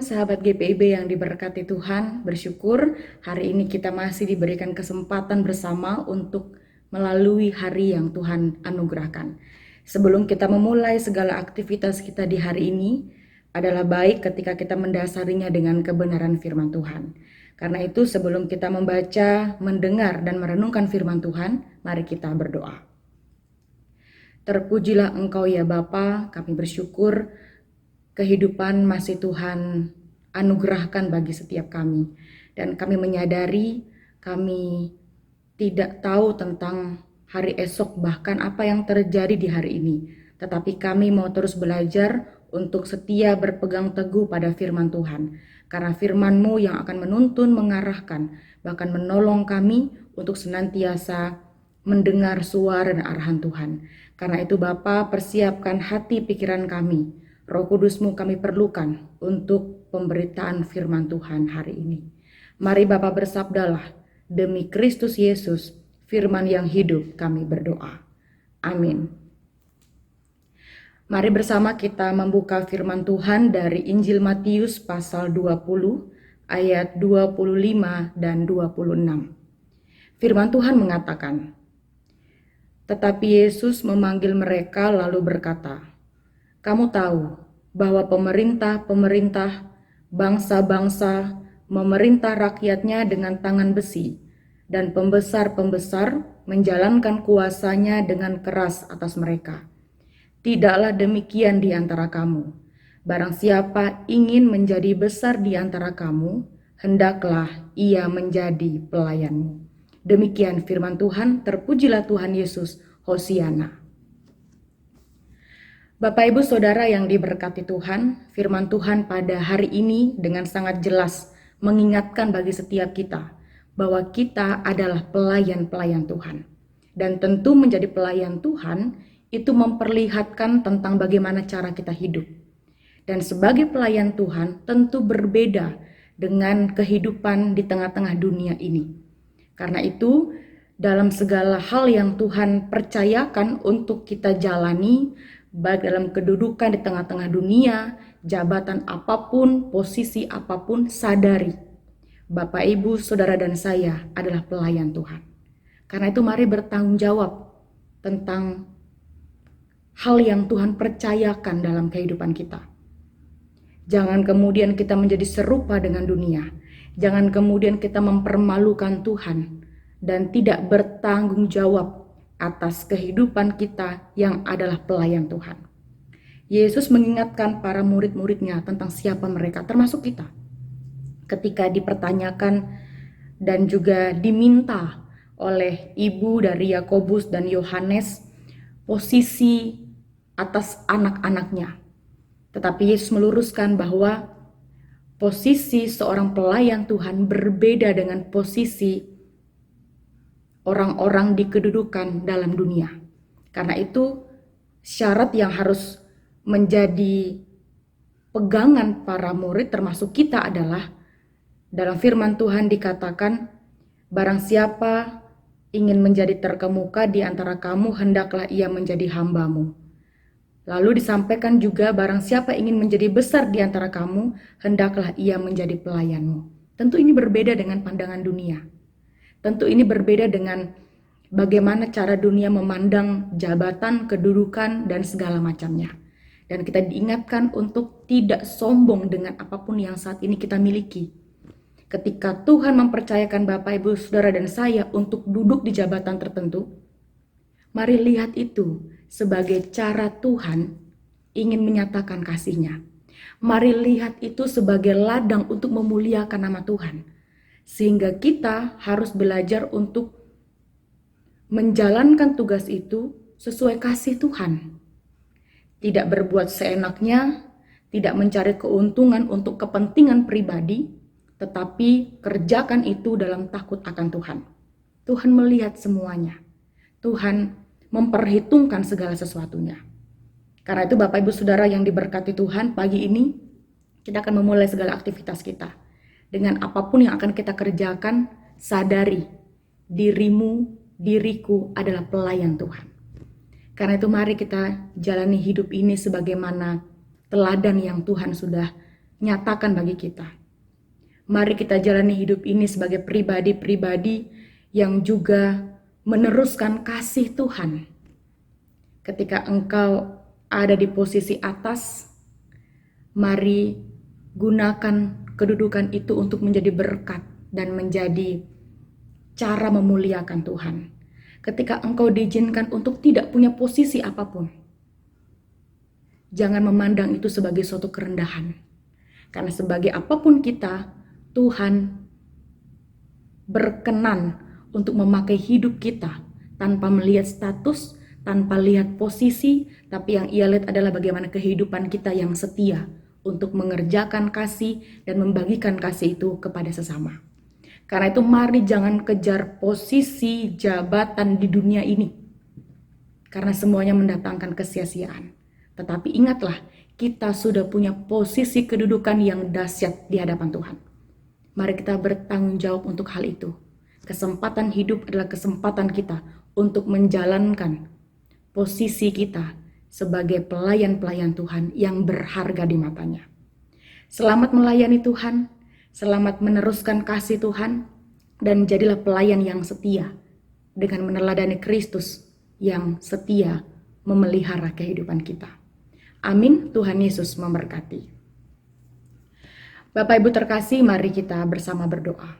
sahabat GPIB yang diberkati Tuhan, bersyukur hari ini kita masih diberikan kesempatan bersama untuk melalui hari yang Tuhan anugerahkan. Sebelum kita memulai segala aktivitas kita di hari ini, adalah baik ketika kita mendasarinya dengan kebenaran firman Tuhan. Karena itu sebelum kita membaca, mendengar, dan merenungkan firman Tuhan, mari kita berdoa. Terpujilah Engkau ya Bapa, kami bersyukur kehidupan masih Tuhan anugerahkan bagi setiap kami. Dan kami menyadari kami tidak tahu tentang hari esok, bahkan apa yang terjadi di hari ini. Tetapi kami mau terus belajar untuk setia berpegang teguh pada firman Tuhan. Karena firman-Mu yang akan menuntun, mengarahkan, bahkan menolong kami untuk senantiasa mendengar suara dan arahan Tuhan. Karena itu Bapa, persiapkan hati pikiran kami. Roh Kudus-Mu kami perlukan untuk pemberitaan firman Tuhan hari ini. Mari Bapa bersabdalah, demi Kristus Yesus, firman yang hidup kami berdoa. Amin. Mari bersama kita membuka firman Tuhan dari Injil Matius pasal 20 ayat 25 dan 26. Firman Tuhan mengatakan, tetapi Yesus memanggil mereka lalu berkata, kamu tahu bahwa pemerintah-pemerintah, bangsa-bangsa memerintah rakyatnya dengan tangan besi, dan pembesar-pembesar menjalankan kuasanya dengan keras atas mereka. Tidaklah demikian di antara kamu. Barang siapa ingin menjadi besar di antara kamu, hendaklah ia menjadi pelayanmu. Demikian firman Tuhan, terpujilah Tuhan Yesus, Hosiana. Bapak Ibu Saudara yang diberkati Tuhan, firman Tuhan pada hari ini dengan sangat jelas mengingatkan bagi setiap kita bahwa kita adalah pelayan-pelayan Tuhan. Dan tentu menjadi pelayan Tuhan itu memperlihatkan tentang bagaimana cara kita hidup. Dan sebagai pelayan Tuhan tentu berbeda dengan kehidupan di tengah-tengah dunia ini. Karena itu dalam segala hal yang Tuhan percayakan untuk kita jalani, baik dalam kedudukan di tengah-tengah dunia, jabatan apapun, posisi apapun, sadari Bapak, Ibu, Saudara, dan saya adalah pelayan Tuhan. Karena itu mari bertanggung jawab tentang hal yang Tuhan percayakan dalam kehidupan kita. Jangan kemudian kita menjadi serupa dengan dunia. Jangan kemudian kita mempermalukan Tuhan dan tidak bertanggung jawab atas kehidupan kita yang adalah pelayan Tuhan. Yesus mengingatkan para murid-muridnya tentang siapa mereka, termasuk kita. Ketika dipertanyakan dan juga diminta oleh ibu dari Yakobus dan Yohanes posisi atas anak-anaknya. Tetapi Yesus meluruskan bahwa posisi seorang pelayan Tuhan berbeda dengan posisi orang-orang di kedudukan dalam dunia. Karena itu syarat yang harus menjadi pegangan para murid termasuk kita adalah dalam firman Tuhan dikatakan, barang siapa ingin menjadi terkemuka di antara kamu, hendaklah ia menjadi hambamu. Lalu disampaikan juga, barang siapa ingin menjadi besar di antara kamu, hendaklah ia menjadi pelayanmu. Tentu ini berbeda dengan pandangan dunia. Tentu ini berbeda dengan bagaimana cara dunia memandang jabatan, kedudukan, dan segala macamnya. Dan kita diingatkan untuk tidak sombong dengan apapun yang saat ini kita miliki. Ketika Tuhan mempercayakan Bapak, Ibu, Saudara, dan saya untuk duduk di jabatan tertentu, mari lihat itu sebagai cara Tuhan ingin menyatakan kasih-Nya. Mari lihat itu sebagai ladang untuk memuliakan nama Tuhan. Sehingga kita harus belajar untuk menjalankan tugas itu sesuai kasih Tuhan. Tidak berbuat seenaknya, tidak mencari keuntungan untuk kepentingan pribadi, tetapi kerjakan itu dalam takut akan Tuhan. Tuhan melihat semuanya. Tuhan memperhitungkan segala sesuatunya. Karena itu Bapak, Ibu, Saudara yang diberkati Tuhan, pagi ini kita akan memulai segala aktivitas kita. Dengan apapun yang akan kita kerjakan, sadari dirimu, diriku adalah pelayan Tuhan. Karena itu mari kita jalani hidup ini sebagaimana teladan yang Tuhan sudah nyatakan bagi kita. Mari kita jalani hidup ini sebagai pribadi-pribadi yang juga meneruskan kasih Tuhan. Ketika engkau ada di posisi atas, mari gunakan kedudukan itu untuk menjadi berkat dan menjadi cara memuliakan Tuhan. Ketika engkau diizinkan untuk tidak punya posisi apapun, jangan memandang itu sebagai suatu kerendahan. Karena sebagai apapun kita, Tuhan berkenan untuk memakai hidup kita tanpa melihat status, tanpa lihat posisi, tapi yang Ia lihat adalah bagaimana kehidupan kita yang setia untuk mengerjakan kasih dan membagikan kasih itu kepada sesama. Karena itu mari jangan kejar posisi jabatan di dunia ini, karena semuanya mendatangkan kesia-siaan. Tetapi ingatlah, kita sudah punya posisi kedudukan yang dahsyat di hadapan Tuhan. Mari kita bertanggung jawab untuk hal itu. Kesempatan hidup adalah kesempatan kita untuk menjalankan posisi kita sebagai pelayan-pelayan Tuhan yang berharga di matanya. Selamat melayani Tuhan, selamat meneruskan kasih Tuhan, dan jadilah pelayan yang setia dengan meneladani Kristus yang setia memelihara kehidupan kita. Amin. Tuhan Yesus memberkati. Bapak Ibu terkasih, mari kita bersama berdoa.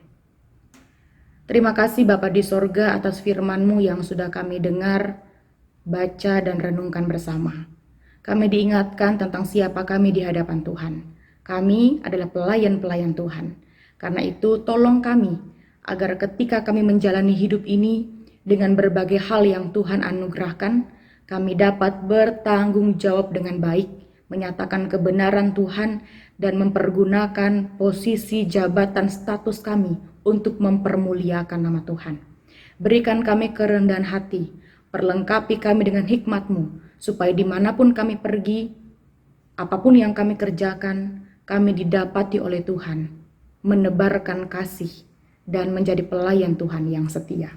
Terima kasih Bapa di sorga atas firman-Mu yang sudah kami dengar, baca dan renungkan bersama. Kami diingatkan tentang siapa kami di hadapan Tuhan. Kami adalah pelayan-pelayan Tuhan. Karena itu tolong kami agar ketika kami menjalani hidup ini dengan berbagai hal yang Tuhan anugerahkan, kami dapat bertanggung jawab dengan baik, menyatakan kebenaran Tuhan dan mempergunakan posisi jabatan status kami untuk mempermuliakan nama Tuhan. Berikan kami kerendahan hati, perlengkapi kami dengan hikmat-Mu, supaya dimanapun kami pergi, apapun yang kami kerjakan, kami didapati oleh Tuhan, menebarkan kasih, dan menjadi pelayan Tuhan yang setia.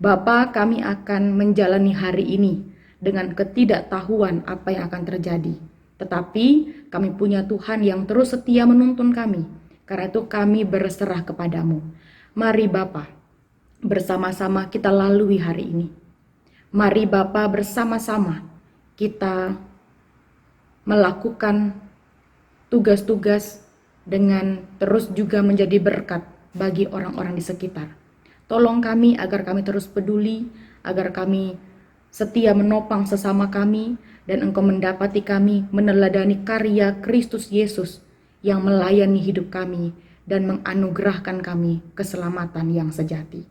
Bapa, kami akan menjalani hari ini dengan ketidaktahuan apa yang akan terjadi. Tetapi kami punya Tuhan yang terus setia menuntun kami. Karena itu kami berserah kepadamu. Mari Bapa, bersama-sama kita lalui hari ini. Mari Bapa, bersama-sama kita melakukan tugas-tugas dengan terus juga menjadi berkat bagi orang-orang di sekitar. Tolong kami agar kami terus peduli, agar kami setia menopang sesama kami, dan Engkau mendapati kami meneladani karya Kristus Yesus yang melayani hidup kami dan menganugerahkan kami keselamatan yang sejati.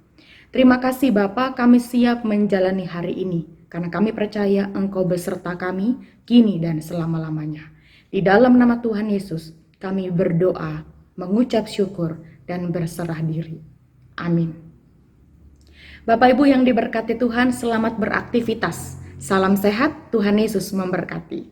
Terima kasih Bapa, kami siap menjalani hari ini, karena kami percaya Engkau beserta kami, kini dan selama-lamanya. Di dalam nama Tuhan Yesus, kami berdoa, mengucap syukur, dan berserah diri. Amin. Bapak Ibu yang diberkati Tuhan, selamat beraktivitas. Salam sehat, Tuhan Yesus memberkati.